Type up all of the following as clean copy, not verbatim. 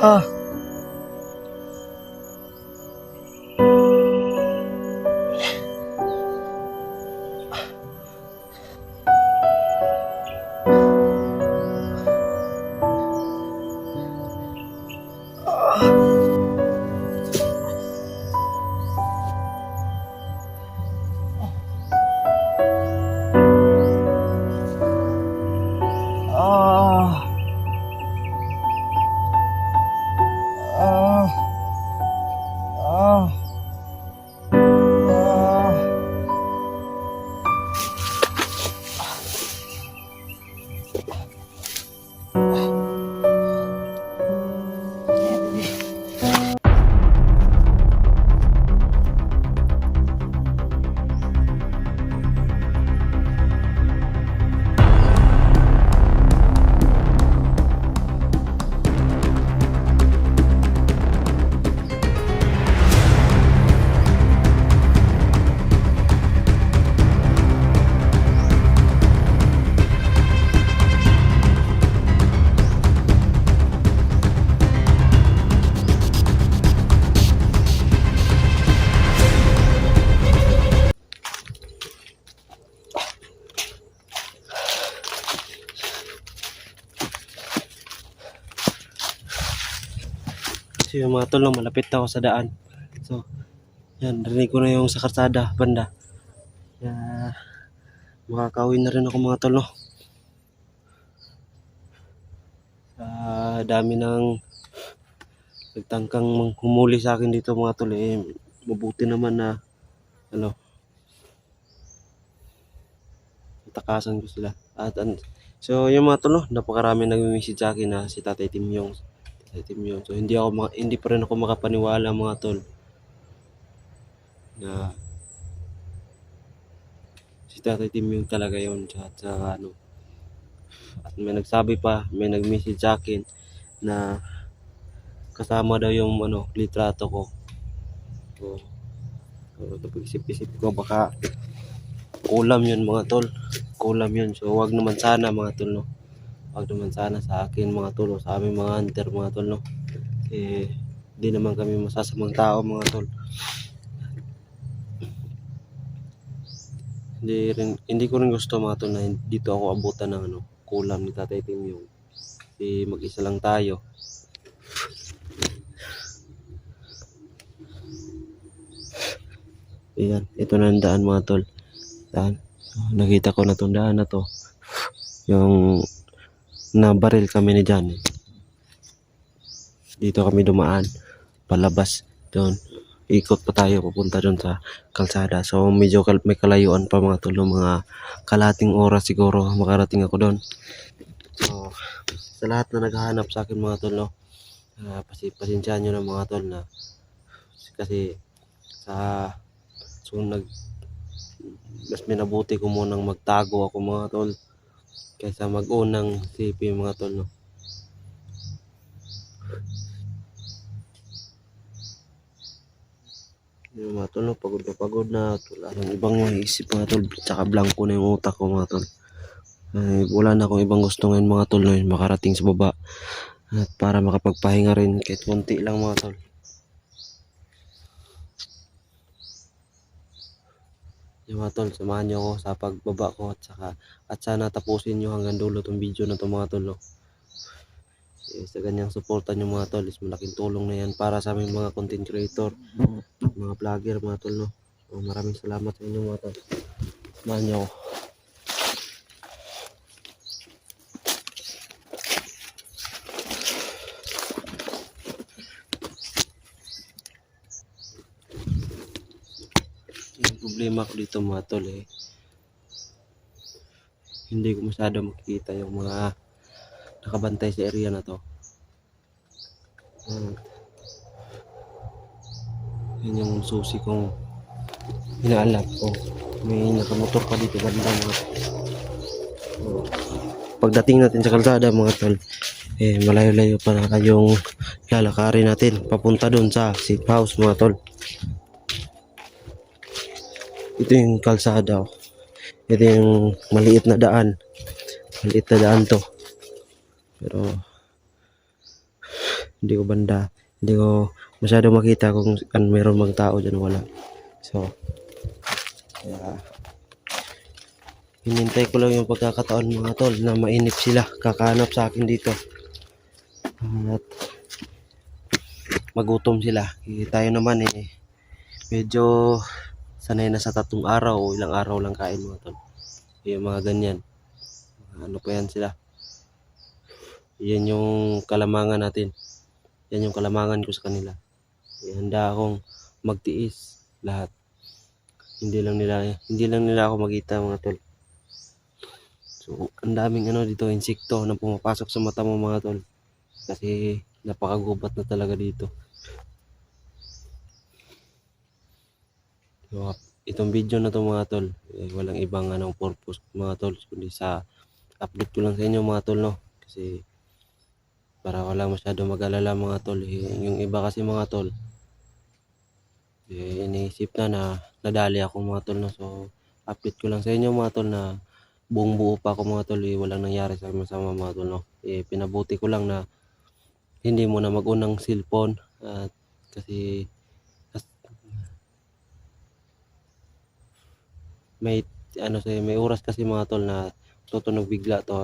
Ah. Ah. Ah. Ah. Ah. So yung mga tol, no, malapit na ako sa daan. So, yan, rinig ko na yung sa karsada, banda. Kaya, makakauwi na rin ako mga tol, no. Dami ng nagtangkang humuli sa akin dito mga tol, eh, mabuti naman na, ano, takasan ko sila. So, yung mga tol, no, napakarami nag-message sa akin na si Tatay Timyong. So hindi pa rin ako makapaniwala mga tol na si Tatay Timyong talaga yon sa ano. At may nagsabi pa, may nag-message sa akin na kasama daw yung ano, litrato ko. So isip-isip ko baka kulam yun mga tol. Kulam yun. So wag naman sana mga tol, no. Wag naman sana sa akin mga tol, o sa aming mga hunter mga tol, no. Eh, hindi naman kami masasamang tao mga tol. Hindi ko rin gusto mga tol na dito ako abutan ng ano, kulam ni Tatay Timyong. Mag-isa lang tayo. Ayan, ito na ang daan mga tol. Daan. Nakita ko na itong daan na to. Yung nabaril kami ni Johnny. Dito kami dumaan. Palabas doon. Ikot pa tayo papunta doon sa kalsada. So medyo may kalayuan pa mga tol. Mga kalating oras siguro makarating ako doon. So sa lahat na naghahanap sa akin mga tol, no, pasensyahan nyo na mga tol na kasi mas minabuti ko munang magtago ako mga tol kaysa mag-unang CP mga tol, no. Yung mga tol, no, pagod na wala nang ibang maisip mga tol, tsaka blanco na yung utak ko mga tol. Wala na akong ibang gusto ngayon mga tol, no, makarating sa baba at para makapagpahinga rin kahit konti lang mga tol. Yung mga tol, samahan nyo ako sa pagbaba ko at sana tapusin nyo hanggang dulo tong video na to mga tol, no. Sa ganyang suporta nyo mga tol is malaking tulong na yan para sa aming mga content creator, mga vlogger mga tol, no. So, maraming salamat sa inyo mga tol. Samahan nyo ako. Yung problema ko dito mga tol, hindi ko masyado makikita yung mga nakabantay sa area na to. Yun yung susi kong inaalap ko. May nakamotor pa dito banda mga tol. Pagdating natin sa kalsada mga tol, malayo-layo pa na yung lalakarin natin papunta dun sa safe house mga tol. Ito yung kalsada, ito yung maliit na daan to, pero hindi ko banda, hindi ko masyado makita kung meron bang tao dyan o wala. So, kaya, hinintay ko lang yung pagkakataon mga tol na mainip sila, kakahanap sa akin dito. At magutom sila. Tayo naman medyo sanay na sa 3 araw o ilang araw lang kain mga tol. Yung mga ganyan. Ano pa yan sila. Yan yung kalamangan natin. Yan yung kalamangan ko sa kanila. Handa akong magtiis lahat. Hindi lang nila ako makita mga tol. So, ang daming dito, insekto na pumapasok sa mata mo mga tol. Kasi napakagubat na talaga dito. So, itong video na to mga tol, walang ibang purpose mga tol, kundi sa update ko lang sa inyo mga tol, no? Kasi para wala masyado mag-alala mga tol. Yung iba kasi mga tol, iniisip na nadali ako mga tol, no? So, update ko lang sa inyo mga tol na buong buo pa ako mga tol, walang nangyari sa masama mga tol, no? Pinabuti ko lang na hindi mo na mag-unang cellphone at kasi may may oras kasi mga tol na tutunog bigla to,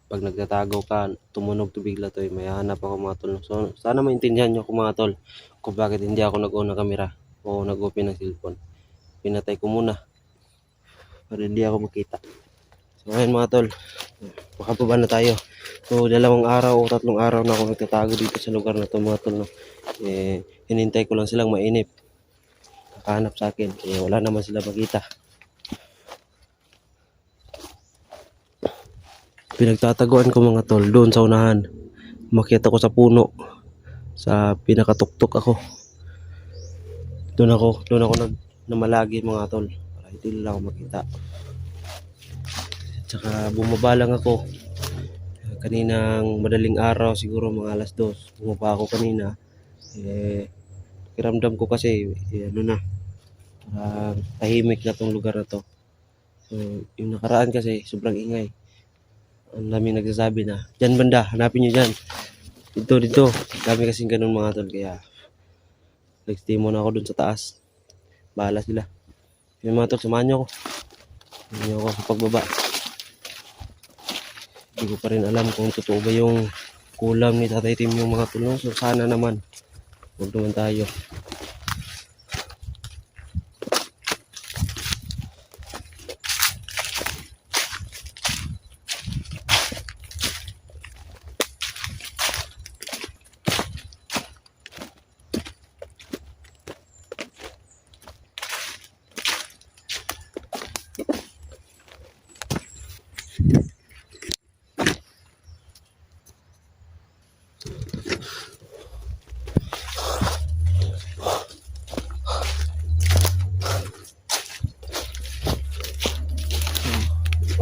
pag nagtatago ka tumunog to bigla to, may hanap ako mga tol. So sana maintindihan nyo ako mga tol kung bakit hindi ako nag-on ng camera o nag-open ng cellphone. Pinatay ko muna para hindi ako makita. So ayun mga tol, makababa na tayo. So 2 araw o 3 araw na ako nagtatago dito sa lugar na to mga tol, no? Hinintay ko lang silang mainip, kakahanap sa akin, wala naman sila makita. Pinagtataguan ko mga tol doon sa unahan. Umakyat ako sa puno, sa pinakatuktok ako. Doon ako namalagi mga tol para hindi nila ako makita. Tsaka bumaba lang ako kaninang madaling araw, siguro mga alas 2 bumaba ako kanina. Kiramdam ko kasi tahimik na tong lugar na to. So yung nakaraan kasi sobrang ingay. Ang dami nagsasabi na, dyan banda, hanapin nyo dyan. Dito. Dami kasing ganun mga tol. Kaya, nag-stay muna ako dun sa taas. Bahala sila. Yung mga tol, samahan nyo ako. Samahan nyo ako sa pagbaba. Hindi ko pa rin alam kung totoo ba yung kulam ni Tatay Tim yung mga tol. So, sana naman. Huwag naman tayo.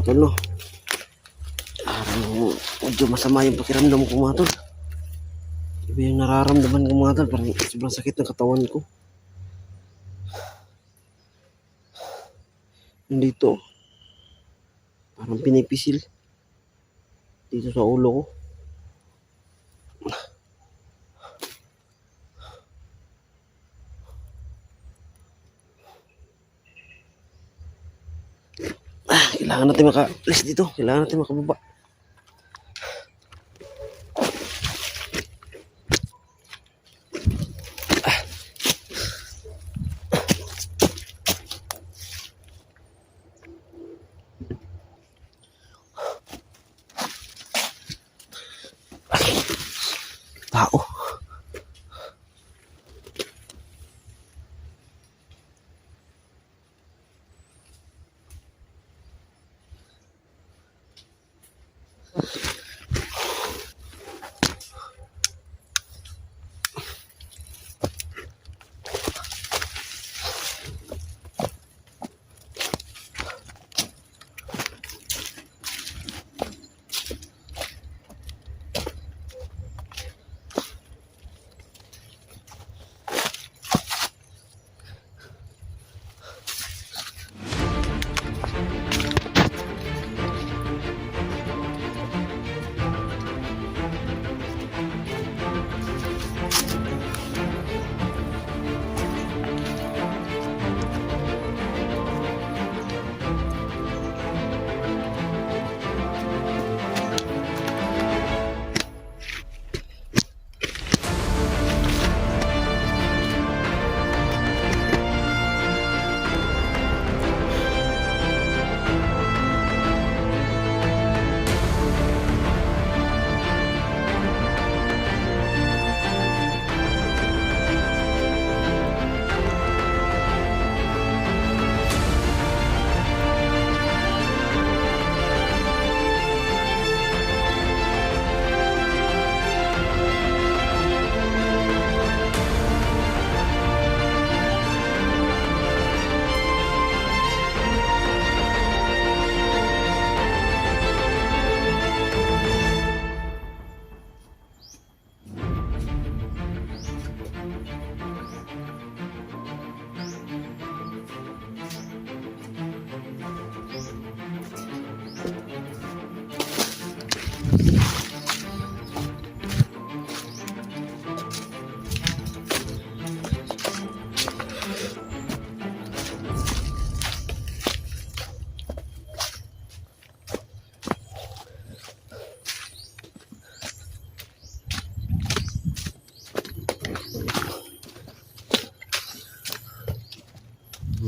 Tol, no? Medyo masama yung pakiramdam ko mga tol. Iba yung nararamdaman ko mga tol. Parang sobrang sakit ng katawan ko. Nandito. Parang pinipisil. Dito sa ulo ko. Kailangan natin maka-alis dito. Kailangan natin makababa. Tao.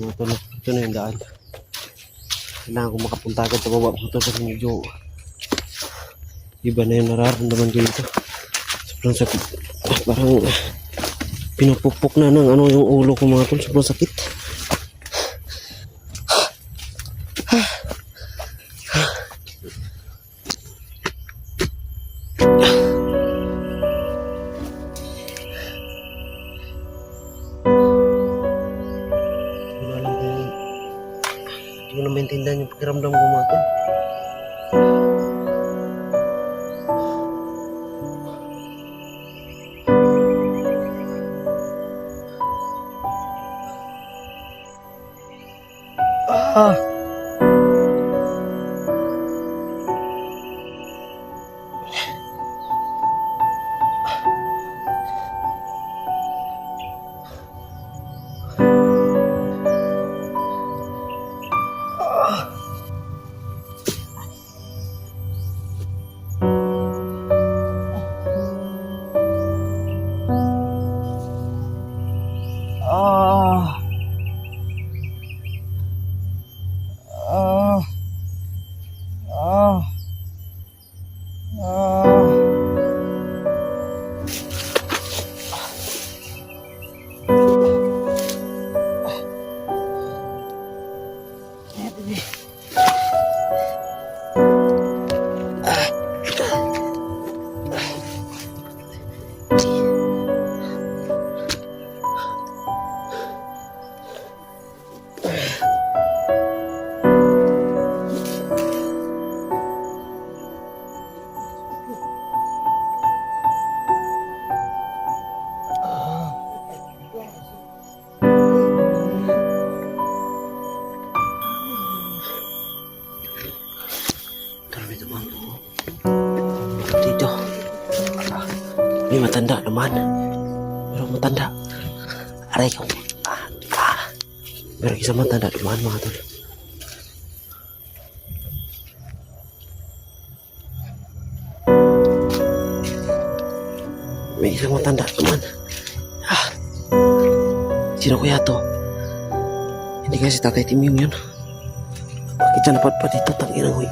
Mga tol, ito na yung daan. Kailangan ko makapunta agad sa baba mga tol kasi medyo iba na yung nararamdaman ko dito. Sobrang sakit. Parang pinupukpok na ng ano yung ulo ko mga tol. Sobrang sakit. Wala lang kung hindi ko na maintindihan yung pakiramdam ko mga tol. Ah! Ah! Ah! Ah! Ah! Grabe naman po. Dito. May matanda naman. Pero matanda. Aray ko. Pero isang matanda naman mga tol. May isang matanda naman. Sino kaya to? Hindi kasi Tatay Timyong yun. Bakit siya napadpad dito? Tanginang huy.